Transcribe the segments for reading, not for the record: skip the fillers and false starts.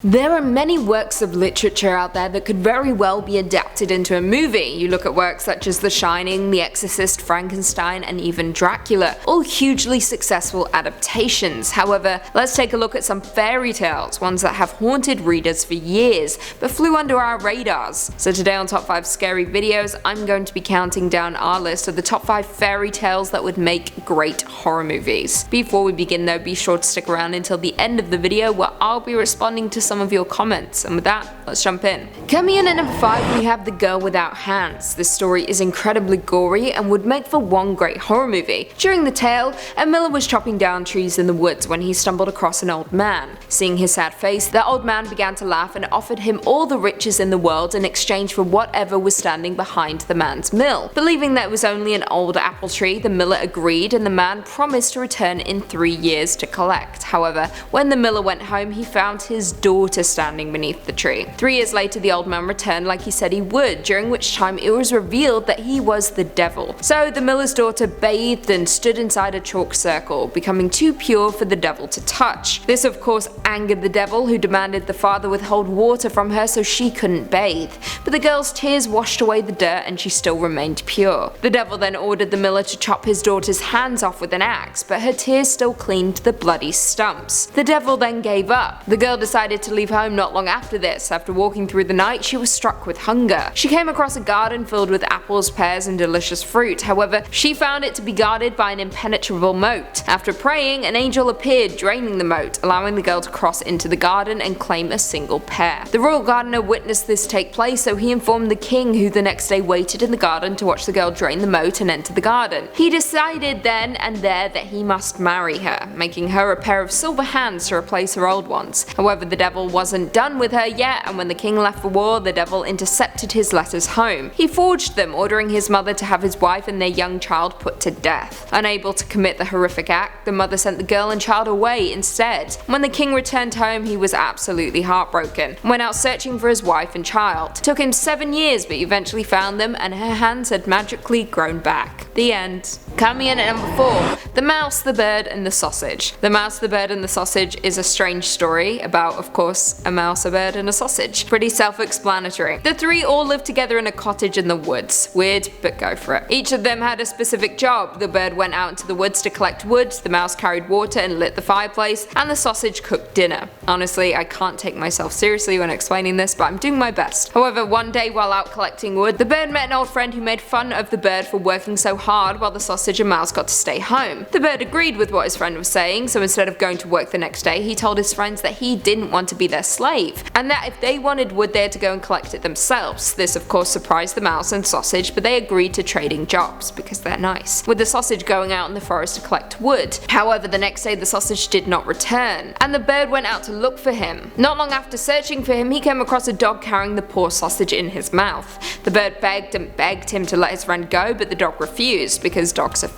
There are many works of literature out there that could very well be adapted into a movie. You look at works such as The Shining, The Exorcist, Frankenstein, and even Dracula, all hugely successful adaptations. However, let's take a look at some fairy tales, ones that have haunted readers for years, but flew under our radars. So today on Top 5 Scary Videos, I'm going to be counting down our list of the top 5 fairy tales that would make great horror movies. Before we begin though, be sure to stick around until the end of the video where I'll be responding to some of your comments, and with that, let's jump in. Coming in at number 5, we have The Girl Without Hands. This story is incredibly gory and would make for one great horror movie. During the tale, a miller was chopping down trees in the woods when he stumbled across an old man. Seeing his sad face, the old man began to laugh and offered him all the riches in the world in exchange for whatever was standing behind the man's mill. Believing that it was only an old apple tree, the miller agreed, and the man promised to return in 3 years to collect. However, when the miller went home, he found his daughter standing beneath the tree. 3 years later, the old man returned like he said he would, during which time it was revealed that he was the devil. So the miller's daughter bathed and stood inside a chalk circle, becoming too pure for the devil to touch. This of course angered the devil, who demanded the father withhold water from her so she couldn't bathe. But the girl's tears washed away the dirt and she still remained pure. The devil then ordered the miller to chop his daughter's hands off with an axe, but her tears still cleaned the bloody stumps. The devil then gave up. The girl decided to leave home not long after this. After walking through the night, she was struck with hunger. She came across a garden filled with apples, pears, and delicious fruit. However, she found it to be guarded by an impenetrable moat. After praying, an angel appeared, draining the moat, allowing the girl to cross into the garden and claim a single pear. The royal gardener witnessed this take place, so he informed the king, who the next day waited in the garden to watch the girl drain the moat and enter the garden. He decided then and there that he must marry her, making her a pair of silver hands to replace her old ones. However, the devil wasn't done with her yet, and when the king left for war, the devil intercepted his letters home. He forged them, ordering his mother to have his wife and their young child put to death. Unable to commit the horrific act, the mother sent the girl and child away instead. When the king returned home, he was absolutely heartbroken and went out searching for his wife and child. It took him 7 years, but he eventually found them, and her hands had magically grown back. The end. Coming in at number 4, The Mouse, the Bird, and the Sausage. The Mouse, the Bird, and the Sausage is a strange story about, of course, a mouse, a bird, and a sausage. Pretty self-explanatory. The three all lived together in a cottage in the woods. Weird, but go for it. Each of them had a specific job. The bird went out into the woods to collect wood, the mouse carried water and lit the fireplace, and the sausage cooked dinner. Honestly, I can't take myself seriously when explaining this, but I'm doing my best. However, one day while out collecting wood, the bird met an old friend who made fun of the bird for working so hard while the sausage and mouse got to stay home. The bird agreed with what his friend was saying, so instead of going to work the next day, he told his friends that he didn't want to be their slave, and that if they wanted wood they had to go and collect it themselves. This of course surprised the mouse and sausage, but they agreed to trading jobs because they're nice, with the sausage going out in the forest to collect wood. However, the next day the sausage did not return, and the bird went out to look for him. Not long after searching for him, he came across a dog carrying the poor sausage in his mouth. The bird begged and begged him to let his friend go, but the dog refused because dogs are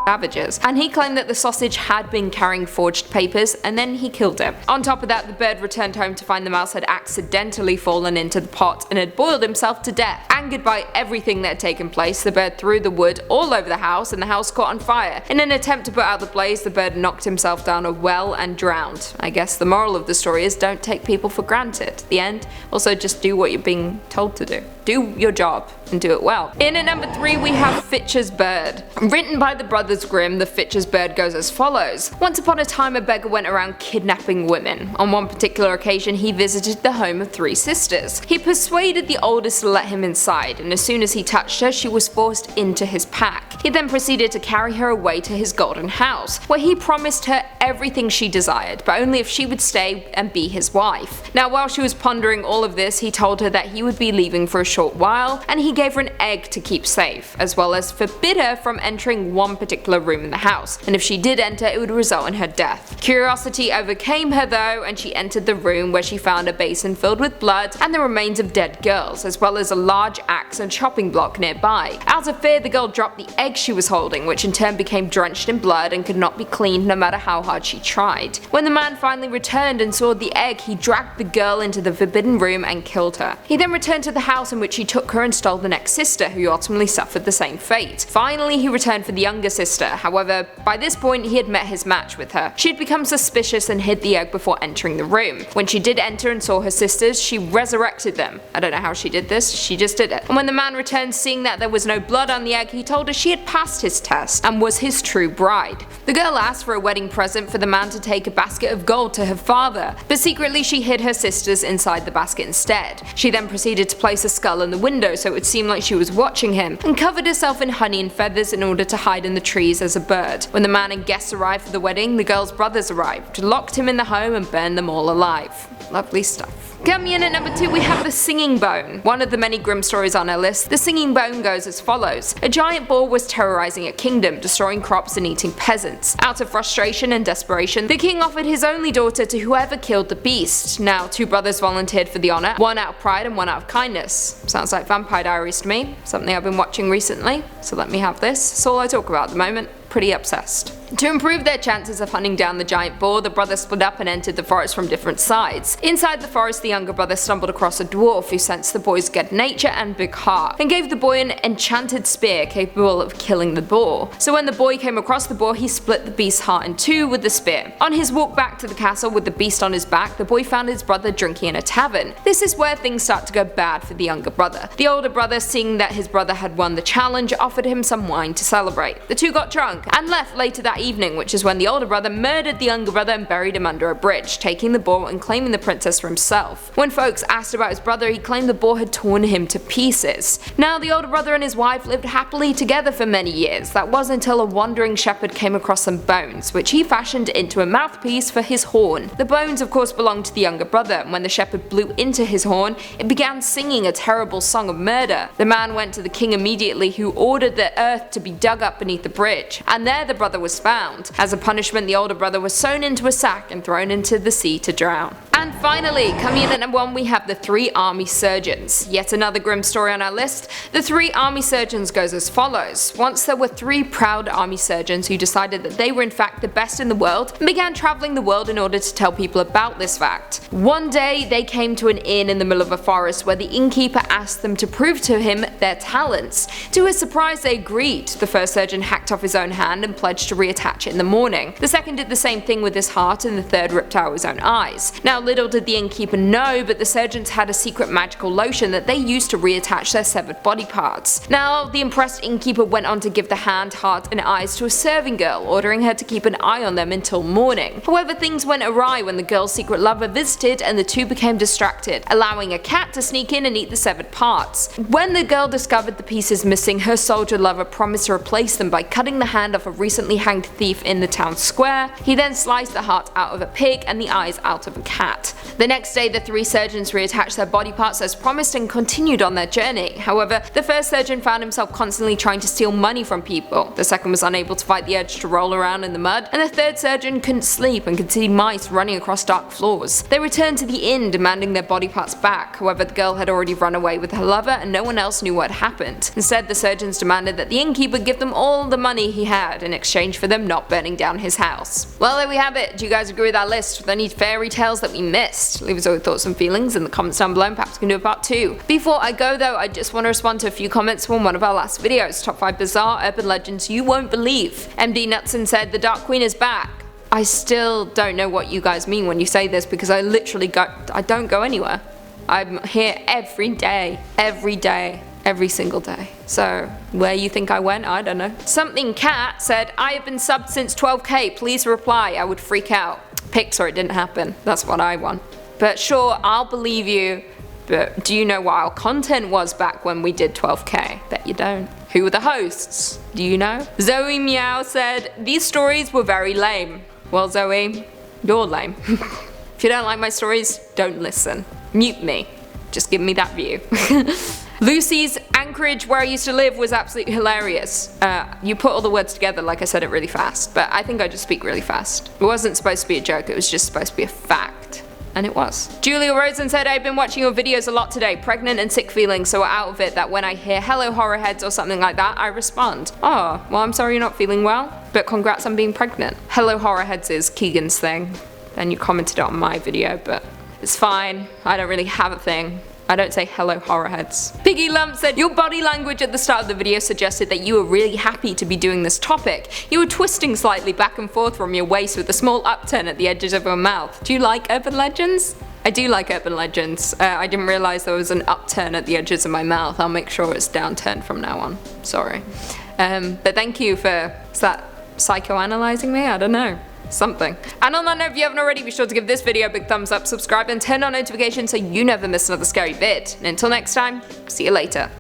savages, and he claimed that the sausage had been carrying forged papers, and then he killed him. On top of that, the bird returned home to find the mouse had accidentally fallen into the pot and had boiled himself to death. Angered by everything that had taken place, the bird threw the wood all over the house and the house caught on fire. In an attempt to put out the blaze, the bird knocked himself down a well and drowned. I guess the moral of the story is don't take people for granted. The end. Also, just do what you're being told to do. Do your job and do it well. In at number 3, we have Fitzs Bird. Written by the Brothers Grimm, the Fitzs Bird goes as follows. Once upon a time, a beggar went around kidnapping women. On one particular occasion, he visited the home of 3 sisters. He persuaded the oldest to let him inside, and as soon as he touched her, she was forced into his pack. He then proceeded to carry her away to his golden house, where he promised her everything she desired, but only if she would stay and be his wife. Now, while she was pondering all of this, he told her that he would be leaving for a short while, and he gave her an egg to keep safe, as well as forbid her from entering one particular room in the house, and if she did enter, it would result in her death. Curiosity overcame her though, and she entered the room, where she found a basin filled with blood and the remains of dead girls, as well as a large axe and chopping block nearby. Out of fear, the girl dropped the egg she was holding, which in turn became drenched in blood and could not be cleaned no matter how hard hard she tried. When the man finally returned and saw the egg, he dragged the girl into the forbidden room and killed her. He then returned to the house in which he took her and stole the next sister, who ultimately suffered the same fate. Finally, he returned for the younger sister. However, by this point he had met his match with her. She had become suspicious and hid the egg before entering the room. When she did enter and saw her sisters, she resurrected them. I don't know how she did this, she just did it. And when the man returned, seeing that there was no blood on the egg, he told her she had passed his test and was his true bride. The girl asked for a wedding present for the man to take a basket of gold to her father, but secretly she hid her sisters inside the basket instead. She then proceeded to place a skull in the window so it would seem like she was watching him, and covered herself in honey and feathers in order to hide in the trees as a bird. When the man and guests arrived for the wedding, the girl's brothers arrived, locked him in the home and burned them all alive. Lovely stuff. Coming in at number 2, we have the singing bone. One of the many grim stories on our list, the singing bone goes as follows. A giant boar was terrorizing a kingdom, destroying crops and eating peasants. Out of frustration and desperation, the king offered his only daughter to whoever killed the beast. Now, 2 brothers volunteered for the honor, one out of pride and one out of kindness. Sounds like Vampire Diaries to me, something I've been watching recently, so let me have this. That's all I talk about at the moment. Pretty obsessed. To improve their chances of hunting down the giant boar, the brothers split up and entered the forest from different sides. Inside the forest, the younger brother stumbled across a dwarf who sensed the boy's good nature and big heart, and gave the boy an enchanted spear capable of killing the boar. So when the boy came across the boar, he split the beast's heart in 2 with the spear. On his walk back to the castle with the beast on his back, the boy found his brother drinking in a tavern. This is where things start to go bad for the younger brother. The older brother, seeing that his brother had won the challenge, offered him some wine to celebrate. The 2 got drunk and left later that evening, which is when the older brother murdered the younger brother and buried him under a bridge, taking the boar and claiming the princess for himself. When folks asked about his brother, he claimed the boar had torn him to pieces. Now, the older brother and his wife lived happily together for many years. That was until a wandering shepherd came across some bones, which he fashioned into a mouthpiece for his horn. The bones, of course, belonged to the younger brother, and when the shepherd blew into his horn, it began singing a terrible song of murder. The man went to the king immediately, who ordered the earth to be dug up beneath the bridge, and there the brother was found. As a punishment, the older brother was sewn into a sack and thrown into the sea to drown. And finally, coming in at number 1, we have the 3 army surgeons. Yet another grim story on our list. The 3 army surgeons goes as follows. Once there were 3 proud army surgeons who decided that they were in fact the best in the world and began traveling the world in order to tell people about this fact. One day they came to an inn in the middle of a forest where the innkeeper asked them to prove to him their talents. To his surprise, they agreed. The first surgeon hacked off his own hand and pledged to reattach it in the morning. The second did the same thing with his heart, and the third ripped out his own eyes. Now, little did the innkeeper know, but the surgeons had a secret magical lotion that they used to reattach their severed body parts. Now, the impressed innkeeper went on to give the hand, heart and eyes to a serving girl, ordering her to keep an eye on them until morning. However, things went awry when the girl's secret lover visited and the 2 became distracted, allowing a cat to sneak in and eat the severed parts. When the girl discovered the pieces missing, her soldier lover promised to replace them by cutting the hand off a recently hanged thief in the town square. He then sliced the heart out of a pig and the eyes out of a cat. The next day, the 3 surgeons reattached their body parts as promised and continued on their journey. However, the first surgeon found himself constantly trying to steal money from people, the second was unable to fight the urge to roll around in the mud, and the third surgeon couldn't sleep and could see mice running across dark floors. They returned to the inn demanding their body parts back. However, the girl had already run away with her lover and no one else knew what happened. Instead, the surgeons demanded that the innkeeper give them all the money he had in exchange for them not burning down his house. Well, there we have it. Do you guys agree with our list? Were there any fairy tales that we missed? Leave us all your thoughts and feelings in the comments down below, and perhaps we can do a part 2. Before I go though, I just want to respond to a few comments from one of our last videos, top 5 bizarre urban legends you won't believe. MD Nutson said, the Dark Queen is back. I still don't know what you guys mean when you say this, because I literally I don't go anywhere. I'm here every day, every single day. So where you think I went, I don't know. Something Cat said, I have been subbed since 12k, please reply, I would freak out. Pixar, it didn't happen, that's what I want. But sure, I'll believe you, but do you know what our content was back when we did 12k? Bet you don't. Who were the hosts? Do you know? Zoe Meow said, these stories were very lame. Well, Zoe, you're lame. If you don't like my stories, don't listen. Mute me. Just give me that view. Lucy's Anchorage, where I used to live, was absolutely hilarious. You put all the words together like I said it really fast, but I think I just speak really fast. It wasn't supposed to be a joke, it was just supposed to be a fact. And it was. Julia Rosen said, I've been watching your videos a lot today, pregnant and sick feeling, so out of it that when I hear hello horror heads or something like that, I respond. Oh, well I'm sorry you're not feeling well. But congrats on being pregnant. Hello Horrorheads is Keegan's thing, and you commented it on my video, but it's fine. I don't really have a thing. I don't say hello Horrorheads. Piggy Lump said, your body language at the start of the video suggested that you were really happy to be doing this topic. You were twisting slightly back and forth from your waist with a small upturn at the edges of your mouth. Do you like urban legends? I do like urban legends. I didn't realize there was an upturn at the edges of my mouth. I'll make sure it's downturned from now on. Sorry. But thank you for, is that psychoanalyzing me? I don't know. Something. And on that note, if you haven't already, be sure to give this video a big thumbs up, subscribe, and turn on notifications so you never miss another scary vid. And until next time, see you later.